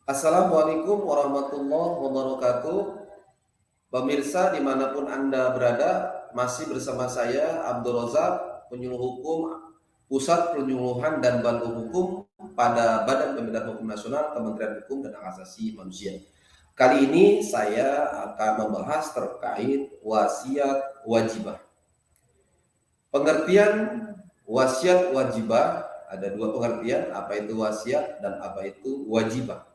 Assalamualaikum warahmatullahi wabarakatuh. Pemirsa dimanapun Anda berada, masih bersama saya Abdul Razak, penyuluh hukum Pusat Penyuluhan dan Bantu Hukum pada Badan Pembinaan Hukum Nasional Kementerian Hukum dan Hak Asasi Manusia. Kali ini saya akan membahas terkait wasiat wajibah. Pengertian wasiat wajibah ada dua pengertian, apa itu wasiat dan apa itu wajibah.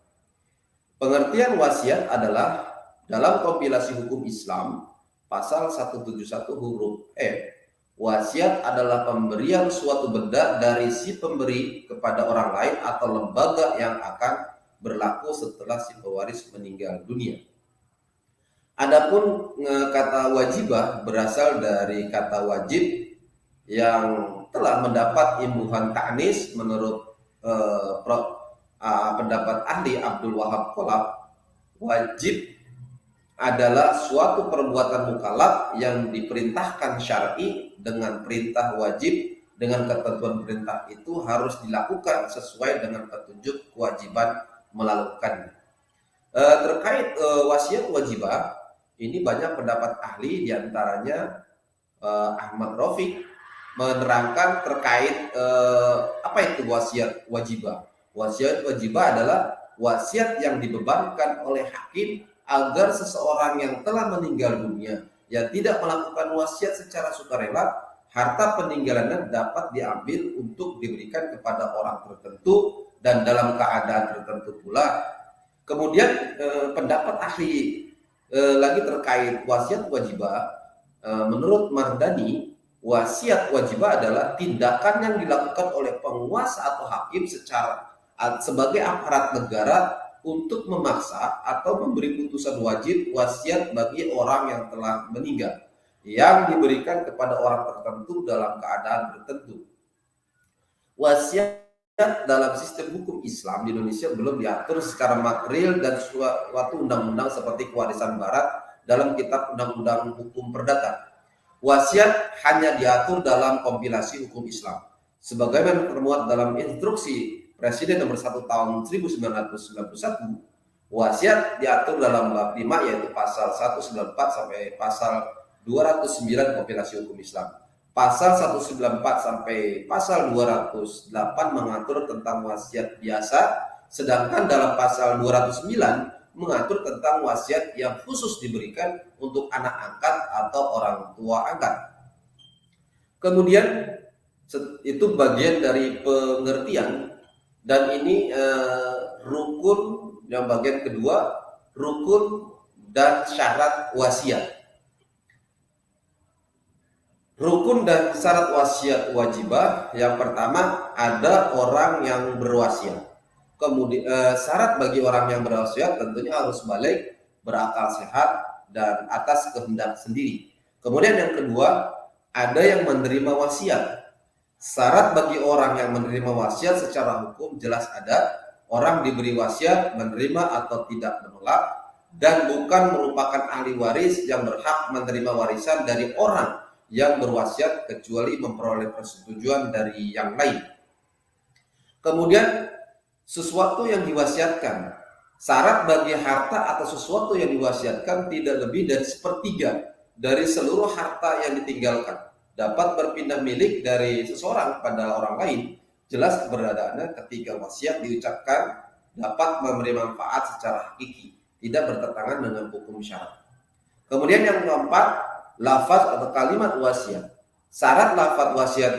Pengertian wasiat adalah dalam kompilasi hukum Islam pasal 171 huruf E. Wasiat adalah pemberian suatu benda dari si pemberi kepada orang lain atau lembaga yang akan berlaku setelah si pewaris meninggal dunia. Adapun kata wajibah berasal dari kata wajib yang telah mendapat imbuhan ta'nis menurut pendapat ahli Abdul Wahab Kolab. Wajib adalah suatu perbuatan mukallaf yang diperintahkan syar'i dengan perintah wajib, dengan ketentuan perintah itu harus dilakukan sesuai dengan petunjuk kewajiban melakukannya. Terkait wasiat wajibah, ini banyak pendapat ahli, diantaranya Ahmad Rafiq menerangkan terkait apa itu wasiat wajibah. Wasiat wajibah adalah wasiat yang dibebankan oleh hakim agar seseorang yang telah meninggal dunia yang tidak melakukan wasiat secara sukarela, harta peninggalannya dapat diambil untuk diberikan kepada orang tertentu dan dalam keadaan tertentu pula. Kemudian pendapat ahli lagi terkait wasiat wajibah, menurut Mardani, wasiat wajibah adalah tindakan yang dilakukan oleh penguasa atau hakim sebagai aparat negara untuk memaksa atau memberi putusan wajib wasiat bagi orang yang telah meninggal yang diberikan kepada orang tertentu dalam keadaan tertentu. Wasiat dalam sistem hukum Islam di Indonesia belum diatur secara material dan suatu undang-undang seperti kewarisan barat dalam kitab undang-undang hukum perdata. Wasiat hanya diatur dalam kompilasi hukum Islam sebagaimana termuat dalam instruksi Presiden nomor 1 tahun 1991. Wasiat diatur dalam bab 5 yaitu pasal 194 sampai pasal 209 kompilasi hukum Islam. Pasal 194 sampai pasal 208 mengatur tentang wasiat biasa, sedangkan dalam pasal 209 mengatur tentang wasiat yang khusus diberikan untuk anak angkat atau orang tua angkat. Kemudian itu bagian dari pengertian, dan ini rukun yang bagian kedua, rukun dan syarat wasiat. Rukun dan syarat wasiat wajibah, yang pertama ada orang yang berwasiat. Kemudian syarat bagi orang yang berwasiat tentunya harus balik, berakal sehat, dan atas kehendak sendiri. Kemudian yang kedua, ada yang menerima wasiat. Syarat bagi orang yang menerima wasiat secara hukum jelas ada, orang diberi wasiat menerima atau tidak menolak, dan bukan merupakan ahli waris yang berhak menerima warisan dari orang yang berwasiat kecuali memperoleh persetujuan dari yang lain. Kemudian sesuatu yang diwasiatkan, syarat bagi harta atau sesuatu yang diwasiatkan tidak lebih dari sepertiga dari seluruh harta yang ditinggalkan, dapat berpindah milik dari seseorang pada orang lain. Jelas keberadaannya ketika wasiat diucapkan dapat memberi manfaat secara hakiki, tidak bertentangan dengan hukum syarat. Kemudian yang keempat, lafaz atau kalimat wasiat. Syarat lafaz wasiat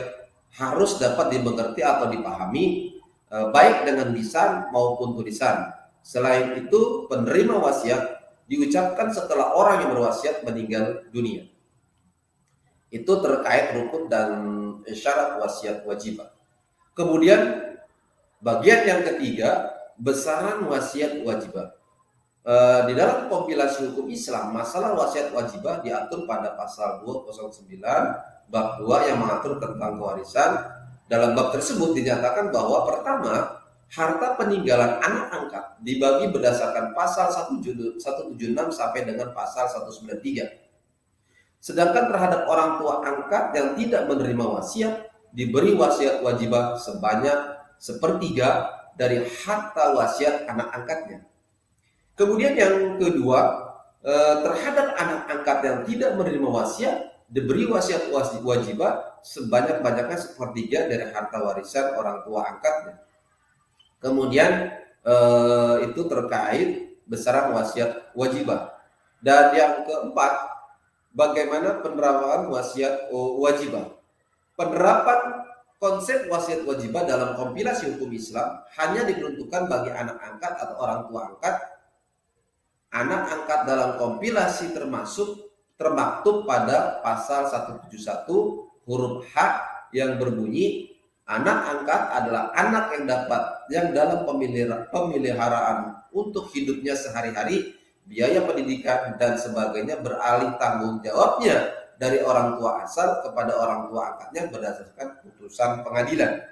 harus dapat dimengerti atau dipahami baik dengan lisan maupun tulisan. Selain itu, penerima wasiat diucapkan setelah orang yang berwasiat meninggal dunia. Itu terkait rukun dan syarat wasiat wajibah. Kemudian bagian yang ketiga, besaran wasiat wajibah. Di dalam kompilasi hukum Islam, masalah wasiat wajibah diatur pada pasal 209 bab 2 yang mengatur tentang kewarisan. Dalam bab tersebut dinyatakan bahwa pertama, harta peninggalan anak angkat dibagi berdasarkan pasal 176 sampai dengan pasal 193. Sedangkan terhadap orang tua angkat yang tidak menerima wasiat, diberi wasiat wajibah sebanyak sepertiga dari harta wasiat anak angkatnya. Kemudian yang kedua, terhadap anak angkat yang tidak menerima wasiat, diberi wasiat wajibah sebanyak-banyaknya sepertiga dari harta warisan orang tua angkatnya. Kemudian itu terkait besaran wasiat wajibah. Dan yang keempat, bagaimana penerapan wasiat wajibah. Penerapan konsep wasiat wajibah dalam kompilasi hukum Islam hanya diperuntukkan bagi anak angkat atau orang tua angkat. Anak angkat dalam kompilasi termaktub pada pasal 171 huruf H yang berbunyi, anak angkat adalah anak yang dalam pemeliharaan untuk hidupnya sehari-hari, biaya pendidikan dan sebagainya beralih tanggung jawabnya dari orang tua asal kepada orang tua angkatnya berdasarkan putusan pengadilan.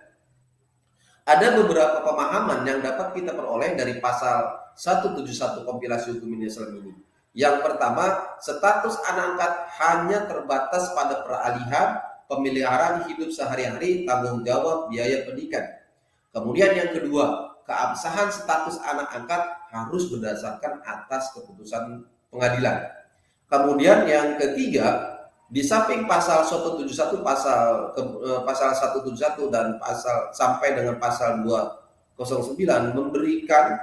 Ada beberapa pemahaman yang dapat kita peroleh dari pasal 171 kompilasi hukum Islam ini. Yang pertama, status anak angkat hanya terbatas pada peralihan pemeliharaan hidup sehari-hari, tanggung jawab biaya pendidikan. Kemudian yang kedua, keabsahan status anak angkat harus berdasarkan atas keputusan pengadilan. Kemudian yang ketiga, di samping pasal 171 pasal 171 dan pasal sampai dengan pasal 209 memberikan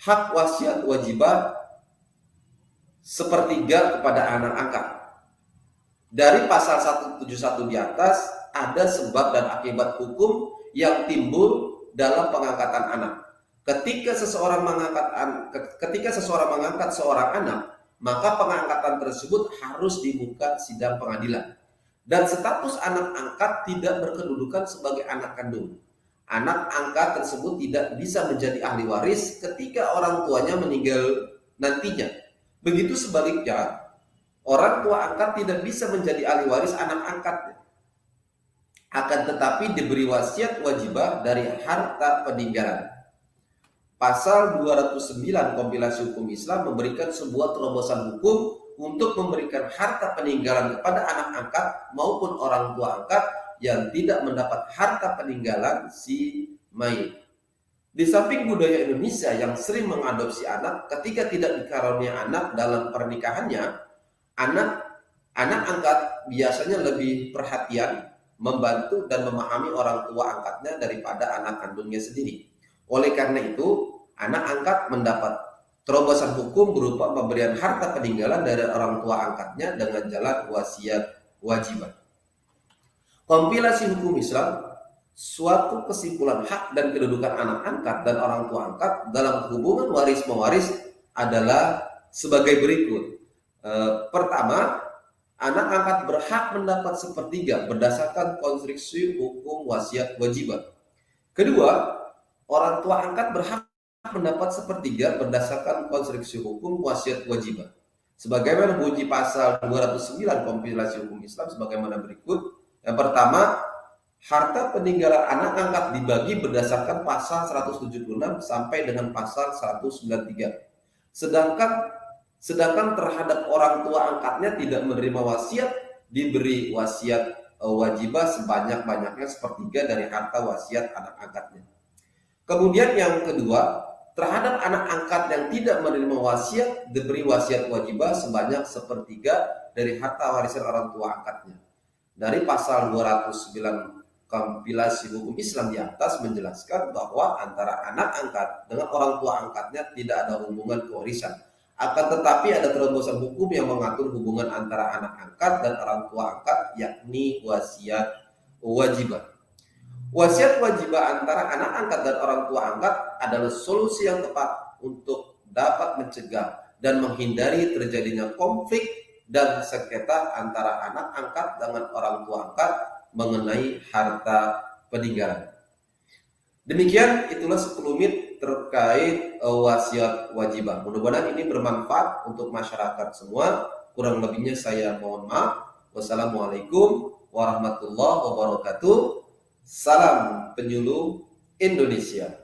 hak wasiat wajibah sepertiga kepada anak angkat. Dari pasal 171 di atas ada sebab dan akibat hukum yang timbul dalam pengangkatan anak. Ketika seseorang mengangkat seorang anak, maka pengangkatan tersebut harus di muka sidang pengadilan. Dan status anak angkat tidak berkedudukan sebagai anak kandung. Anak angkat tersebut tidak bisa menjadi ahli waris ketika orang tuanya meninggal nantinya. Begitu sebaliknya, orang tua angkat tidak bisa menjadi ahli waris anak angkatnya. Akan tetapi diberi wasiat wajibah dari harta peninggalan. Pasal 209 kompilasi hukum Islam memberikan sebuah terobosan hukum untuk memberikan harta peninggalan kepada anak angkat maupun orang tua angkat yang tidak mendapat harta peninggalan si mayit. Di samping budaya Indonesia yang sering mengadopsi anak ketika tidak dikarunia anak dalam pernikahannya, anak angkat biasanya lebih perhatian, membantu dan memahami orang tua angkatnya daripada anak kandungnya sendiri. Oleh karena itu, anak angkat mendapat terobosan hukum berupa pemberian harta peninggalan dari orang tua angkatnya dengan jalan wasiat wajibah. Kompilasi hukum Islam, suatu kesimpulan hak dan kedudukan anak angkat dan orang tua angkat dalam hubungan waris-mewaris adalah sebagai berikut. Pertama, anak angkat berhak mendapat sepertiga berdasarkan konstruksi hukum wasiat wajibah. Kedua, orang tua angkat berhak mendapat sepertiga berdasarkan konstruksi hukum wasiat wajibah. Sebagaimana bunyi pasal 209 kompilasi hukum Islam sebagaimana berikut. Yang pertama, harta peninggalan anak angkat dibagi berdasarkan pasal 176 sampai dengan pasal 193. Sedangkan terhadap orang tua angkatnya tidak menerima wasiat, diberi wasiat wajibah sebanyak-banyaknya sepertiga dari harta wasiat anak angkatnya. Kemudian yang kedua, terhadap anak angkat yang tidak menerima wasiat, diberi wasiat wajibah sebanyak sepertiga dari harta warisan orang tua angkatnya. Dari pasal 209 kompilasi hukum Islam di atas menjelaskan bahwa antara anak angkat dengan orang tua angkatnya tidak ada hubungan kewarisan. Akan tetapi ada terobosan hukum yang mengatur hubungan antara anak angkat dan orang tua angkat, yakni wasiat wajibah. Wasiat wajibah antara anak angkat dan orang tua angkat adalah solusi yang tepat untuk dapat mencegah dan menghindari terjadinya konflik dan sengketa antara anak angkat dengan orang tua angkat mengenai harta peninggalan. Demikian itulah sekelumit terkait wasiat wajibah. Mudah-mudahan ini bermanfaat untuk masyarakat semua. Kurang lebihnya saya mohon maaf. Wassalamualaikum warahmatullahi wabarakatuh. Salam penyuluh Indonesia.